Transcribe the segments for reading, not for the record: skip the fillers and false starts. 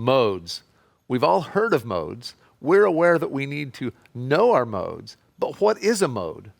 Modes. We've all heard of modes. We're aware that we need to know our modes, but what is a mode?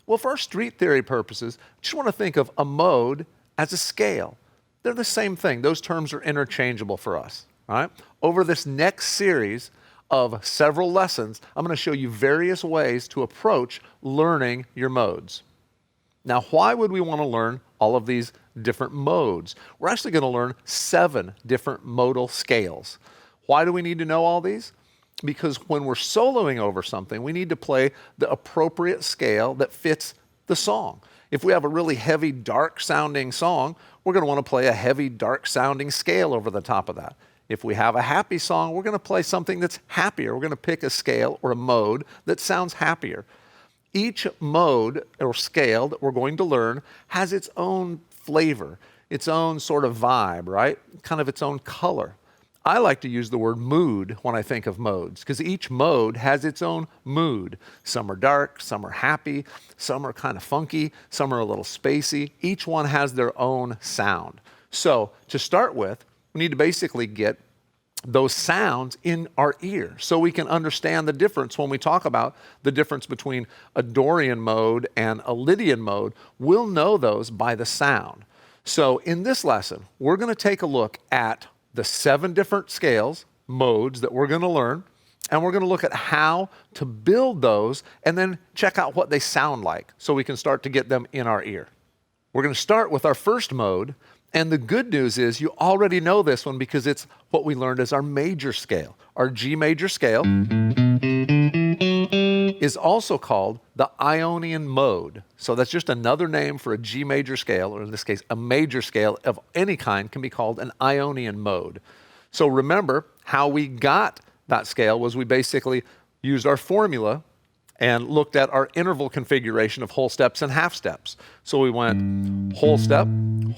Well, for our street theory purposes, just want to think of a mode as a scale. They're the same thing. Those terms are interchangeable for us, all right? Over this next series of several lessons, I'm going to show you various ways to approach learning your modes. Now, why would we want to learn all of these different modes? We're actually going to learn 7 different modal scales. Why do we need to know all these? Because when we're soloing over something, we need to play the appropriate scale that fits the song. If we have a really heavy, dark-sounding song, we're going to want to play a heavy, dark-sounding scale over the top of that. If we have a happy song, we're going to play something that's happier. We're going to pick a scale or a mode that sounds happier. Each mode or scale that we're going to learn has its own flavor, its own sort of vibe, right? Kind of its own color. I like to use the word mood when I think of modes because each mode has its own mood. Some are dark, some are happy, some are kind of funky, some are a little spacey. Each one has their own sound. So to start with, we need to basically get those sounds in our ear so we can understand the difference when we talk about the difference between a Dorian mode and a Lydian mode. We'll know those by the sound. So in this lesson, we're going to take a look at the 7 different scales, modes that we're going to learn, and we're going to look at how to build those and then check out what they sound like so we can start to get them in our ear. We're going to start with our first mode, and the good news is you already know this one because it's what we learned as our major scale. Our G major scale is also called the Ionian Mode. So that's just another name for a G major scale, or in this case, a major scale of any kind can be called an Ionian Mode. So remember how we got that scale was we basically used our formula and looked at our interval configuration of whole steps and half steps. So we went whole step,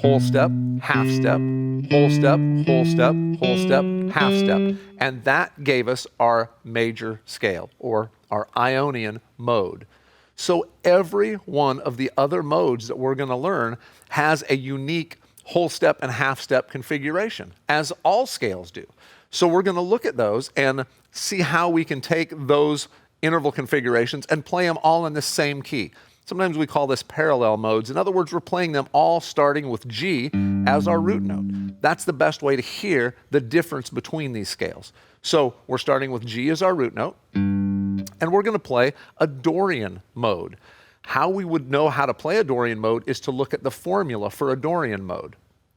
half step, whole step, whole step, whole step, half step. And that gave us our major scale, or our Ionian mode. So every one of the other modes that we're going to learn has a unique whole step and half step configuration, as all scales do. So we're going to look at those and see how we can take those interval configurations and play them all in the same key. Sometimes we call this parallel modes. In other words, we're playing them all starting with G as our root note. That's the best way to hear the difference between these scales. So we're starting with G as our root note, and we're going to play a Dorian mode. How we would know how to play a Dorian mode is to look at the formula for a Dorian mode.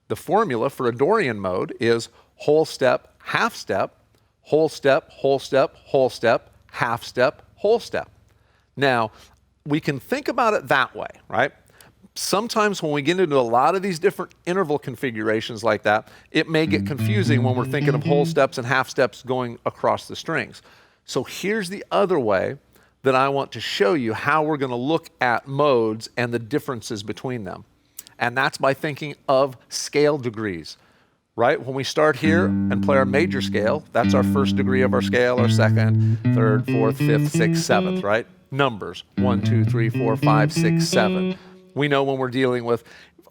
The formula for a Dorian mode is whole step, half step, whole step, whole step, whole step, half step, whole step. Now, we can think about it that way, right? Sometimes when we get into a lot of these different interval configurations like that, it may get confusing when we're thinking of whole steps and half steps going across the strings. So here's the other way that I want to show you how we're going to look at modes and the differences between them. And that's by thinking of scale degrees. Right? When we start here and play our major scale, that's our first degree of our scale, our second, third, fourth, fifth, sixth, seventh, right? Numbers, 1, 2, 3, 4, 5, 6, 7. We know when we're dealing with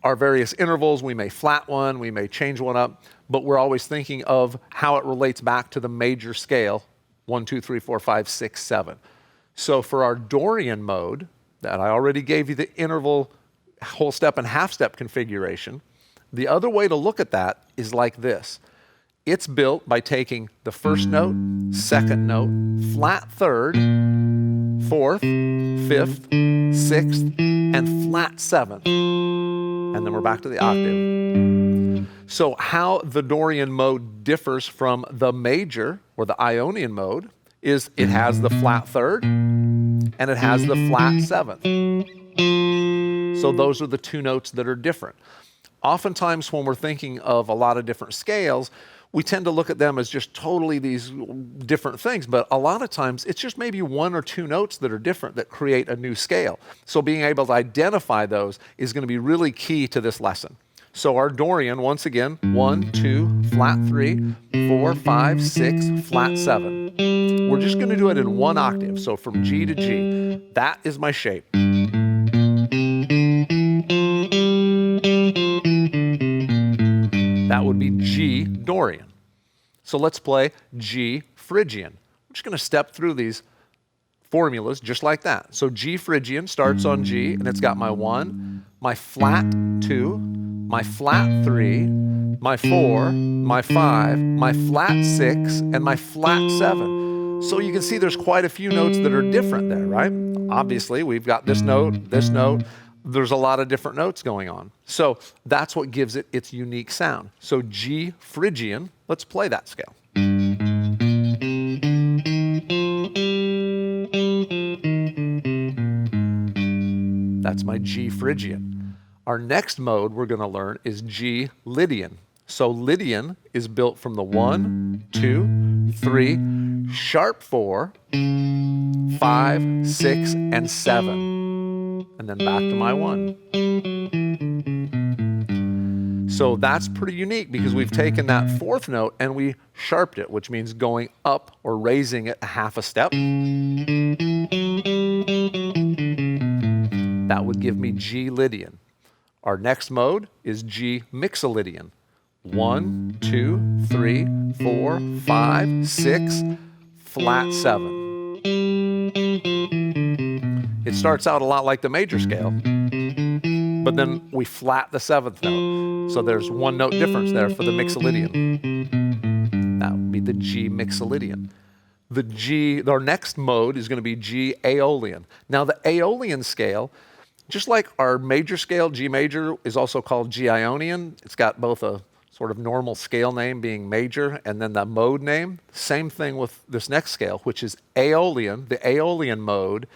our various intervals, we may flat one, we may change one up, but we're always thinking of how it relates back to the major scale, 1, 2, 3, 4, 5, 6, 7. So for our Dorian mode, that I already gave you the interval whole step and half step configuration, the other way to look at that is like this. It's built by taking the first note, second note, flat third, fourth, fifth, sixth, and flat seventh. And then we're back to the octave. So how the Dorian mode differs from the major, or the Ionian mode, is it has the flat third and it has the flat seventh. So those are the 2 notes that are different. Oftentimes when we're thinking of a lot of different scales, we tend to look at them as just totally these different things, but a lot of times it's just maybe 1 or 2 notes that are different that create a new scale. So being able to identify those is going to be really key to this lesson. So our Dorian, once again, 1, 2, flat 3, 4, 5, 6, flat 7. We're just going to do it in 1 octave, so from G to G. That is my shape. That would be G Dorian. So let's play G Phrygian. I'm just going to step through these formulas just like that. So G Phrygian starts on G, and it's got my 1, my flat 2, my flat 3, my 4, my 5, my flat 6, and my flat 7. So you can see there's quite a few notes that are different there, right? Obviously, we've got this note, this note. There's a lot of different notes going on. So that's what gives it its unique sound. So G Phrygian, let's play that scale. That's my G Phrygian. Our next mode we're going to learn is G Lydian. So Lydian is built from the 1, 2, 3, sharp 4, 5, 6, and 7. And then back to my 1. So that's pretty unique because we've taken that 4th note and we sharped it, which means going up or raising it a half a step. That would give me G Lydian. Our next mode is G Mixolydian. 1, 2, 3, 4, 5, 6, flat 7. It starts out a lot like the major scale, but then we flat the 7th note. So there's 1 note difference there for the Mixolydian. That would be the G Mixolydian. Our next mode is going to be G Aeolian. Now the Aeolian scale, just like our major scale, G major, is also called G Ionian. It's got both a sort of normal scale name being major and then the mode name. Same thing with this next scale, which is Aeolian, the Aeolian mode.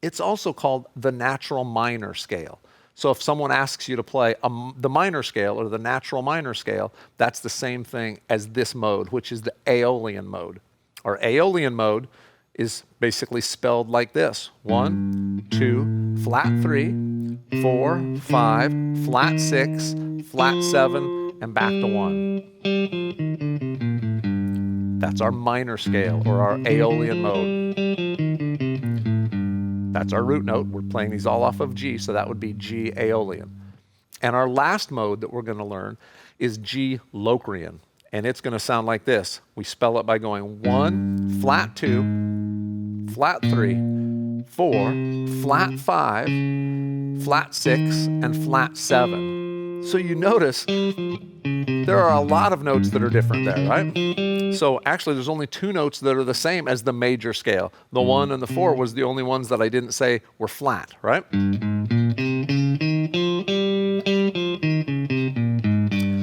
It's also called the natural minor scale. So if someone asks you to play the minor scale or the natural minor scale, that's the same thing as this mode, which is the Aeolian mode. Our Aeolian mode is basically spelled like this: 1, 2, flat 3, 4, 5, flat 6, flat 7, and back to 1. That's our minor scale or our Aeolian mode. That's our root note. We're playing these all off of G, so that would be G Aeolian. And our last mode that we're going to learn is G Locrian. And it's going to sound like this. We spell it by going 1, flat 2, flat 3, 4, flat 5, flat 6, and flat 7. So you notice there are a lot of notes that are different there, right? So actually there's only 2 notes that are the same as the major scale. The 1 and the 4 was the only ones that I didn't say were flat, right?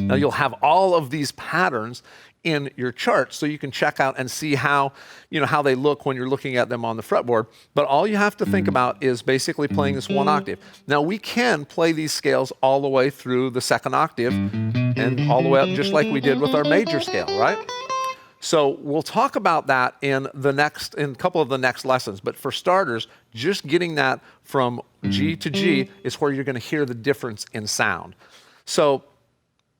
Now you'll have all of these patterns in your chart so you can check out and see how they look when you're looking at them on the fretboard. But all you have to think about is basically playing this 1 octave. Now we can play these scales all the way through the 2nd octave and all the way up just like we did with our major scale, right? So we'll talk about that in a couple of the next lessons. But for starters, just getting that from G to G is where you're going to hear the difference in sound. So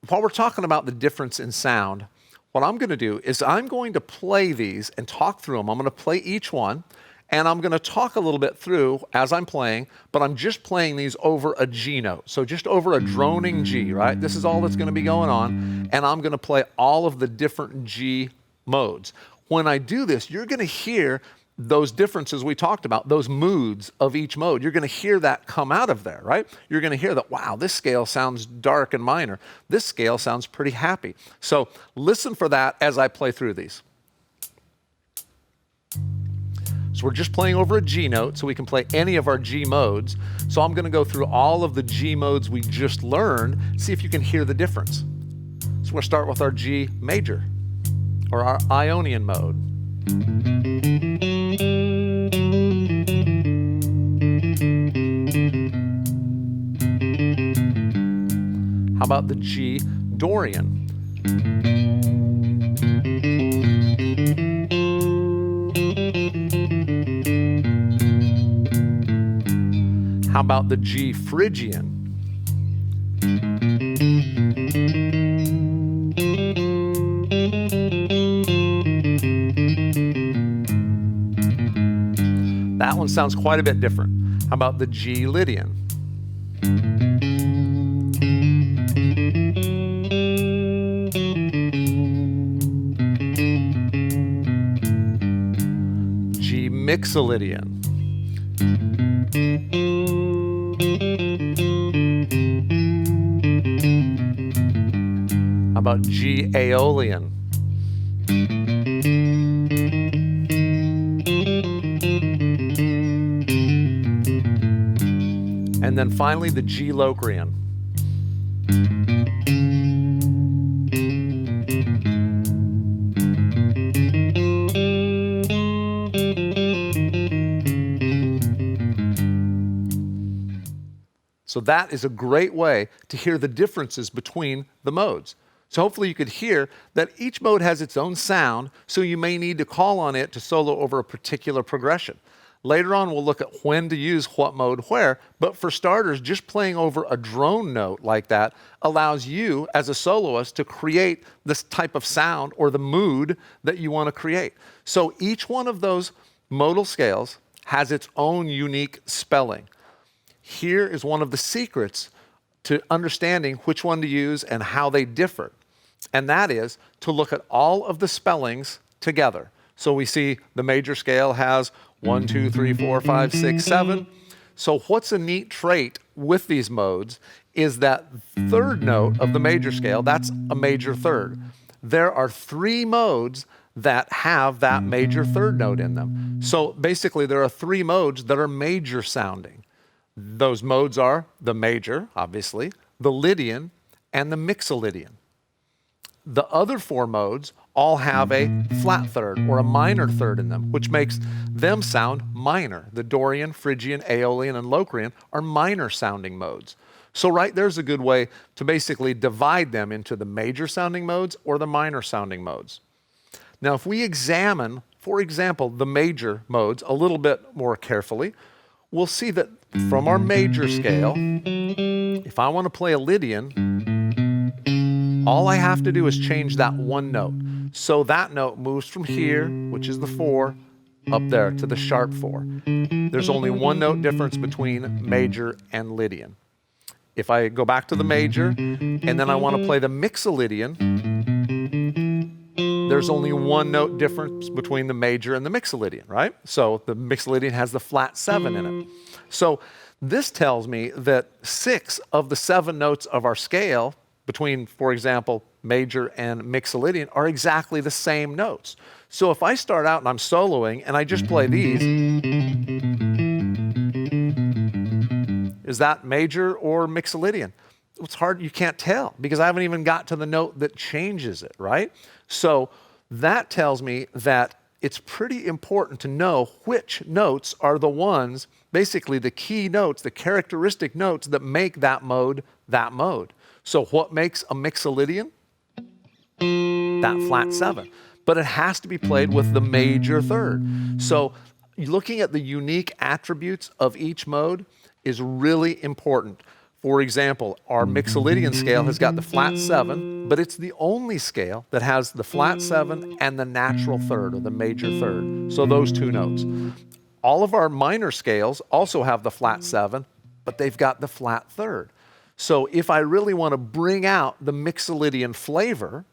while we're talking about the difference in sound, what I'm going to do is I'm going to play these and talk through them. I'm going to play each one, and I'm going to talk a little bit through as I'm playing, but I'm just playing these over a G note. So just over a droning G, right? This is all that's going to be going on, and I'm going to play all of the different G modes. When I do this, you're going to hear those differences we talked about, those moods of each mode. You're going to hear that come out of there, right? You're going to hear that, wow, this scale sounds dark and minor. This scale sounds pretty happy. So listen for that as I play through these. So we're just playing over a G note, so we can play any of our G modes. So I'm going to go through all of the G modes we just learned, see if you can hear the difference. So we'll start with our G major, or our Ionian mode. How about the G Dorian? How about the G Phrygian? That one sounds quite a bit different. How about the G Lydian? Mixolydian. How about G Aeolian? And then finally the G Locrian. So that is a great way to hear the differences between the modes. So hopefully you could hear that each mode has its own sound, so you may need to call on it to solo over a particular progression. Later on, we'll look at when to use what mode where, but for starters, just playing over a drone note like that allows you as a soloist to create this type of sound or the mood that you want to create. So each one of those modal scales has its own unique spelling. Here is one of the secrets to understanding which one to use and how they differ. And that is to look at all of the spellings together. So we see the major scale has 1, 2, 3, 4, 5, 6, 7. So what's a neat trait with these modes is that third note of the major scale, that's a major third. There are 3 modes that have that major third note in them. So basically there are 3 modes that are major sounding. Those modes are the major, obviously, the Lydian, and the Mixolydian. The other 4 modes all have a flat third or a minor third in them, which makes them sound minor. The Dorian, Phrygian, Aeolian, and Locrian are minor sounding modes. So right there's a good way to basically divide them into the major sounding modes or the minor sounding modes. Now if we examine, for example, the major modes a little bit more carefully, we'll see that from our major scale, if I want to play a Lydian, all I have to do is change that one note. So that note moves from here, which is the 4, up there to the sharp 4. There's only one note difference between major and Lydian. If I go back to the major, and then I want to play the Mixolydian, there's only one note difference between the major and the Mixolydian, right? So the Mixolydian has the flat 7 in it. So this tells me that 6 of the 7 notes of our scale between, for example, major and Mixolydian are exactly the same notes. So if I start out and I'm soloing and I just play these, is that major or Mixolydian? It's hard, you can't tell because I haven't even got to the note that changes it, right? So that tells me that it's pretty important to know which notes are the ones, basically the key notes, the characteristic notes that make that mode that mode. So what makes a Mixolydian? That flat 7. But it has to be played with the major third. So looking at the unique attributes of each mode is really important. For example, our Mixolydian scale has got the flat 7, but it's the only scale that has the flat 7 and the natural third or the major third. So those 2 notes. All of our minor scales also have the flat 7, but they've got the flat third. So if I really want to bring out the Mixolydian flavor,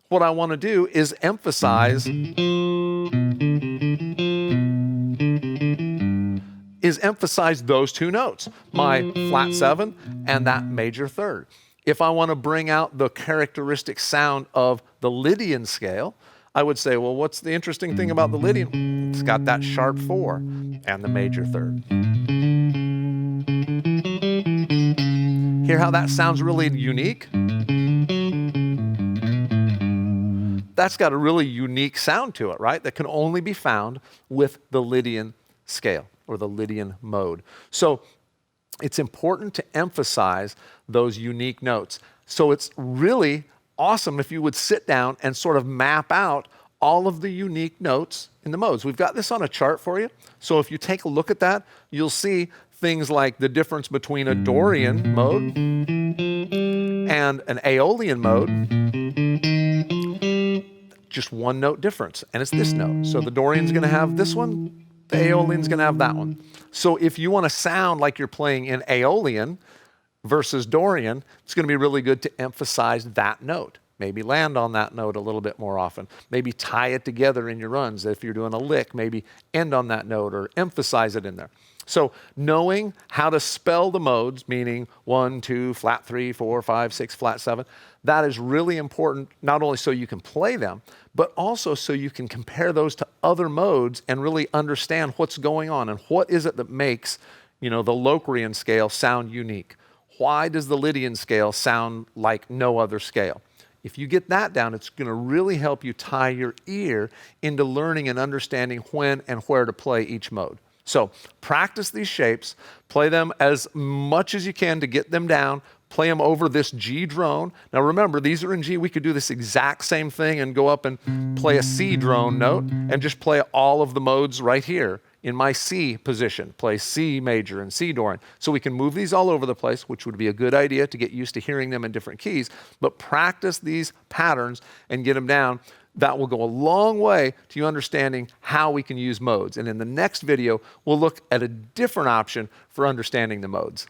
what I want to do is emphasize those 2 notes, my flat 7 and that major third. If I want to bring out the characteristic sound of the Lydian scale, I would say, well, what's the interesting thing about the Lydian? It's got that sharp 4 and the major third. Hear how that sounds really unique? That's got a really unique sound to it, right? That can only be found with the Lydian scale or the Lydian mode. So it's important to emphasize those unique notes. So it's really awesome if you would sit down and sort of map out all of the unique notes in the modes. We've got this on a chart for you. So if you take a look at that, you'll see things like the difference between a Dorian mode and an Aeolian mode. Just one note difference, and it's this note. So the Dorian's going to have this one, the Aeolian's going to have that one. So if you want to sound like you're playing in Aeolian versus Dorian, it's going to be really good to emphasize that note. maybe land on that note a little bit more often. Maybe tie it together in your runs. If you're doing a lick, maybe end on that note or emphasize it in there. So knowing how to spell the modes, meaning 1, 2, flat 3, 4, 5, 6, flat 7, that is really important, not only so you can play them, but also so you can compare those to other modes and really understand what's going on and what is it that makes, the Locrian scale sound unique. Why does the Lydian scale sound like no other scale? If you get that down, it's going to really help you tie your ear into learning and understanding when and where to play each mode. So practice these shapes, play them as much as you can to get them down, play them over this G drone. Now remember, these are in G. We could do this exact same thing and go up and play a C drone note and just play all of the modes right here in my C position, play C major and C Dorian. So we can move these all over the place, which would be a good idea to get used to hearing them in different keys, but practice these patterns and get them down. That will go a long way to you understanding how we can use modes. And in the next video, we'll look at a different option for understanding the modes.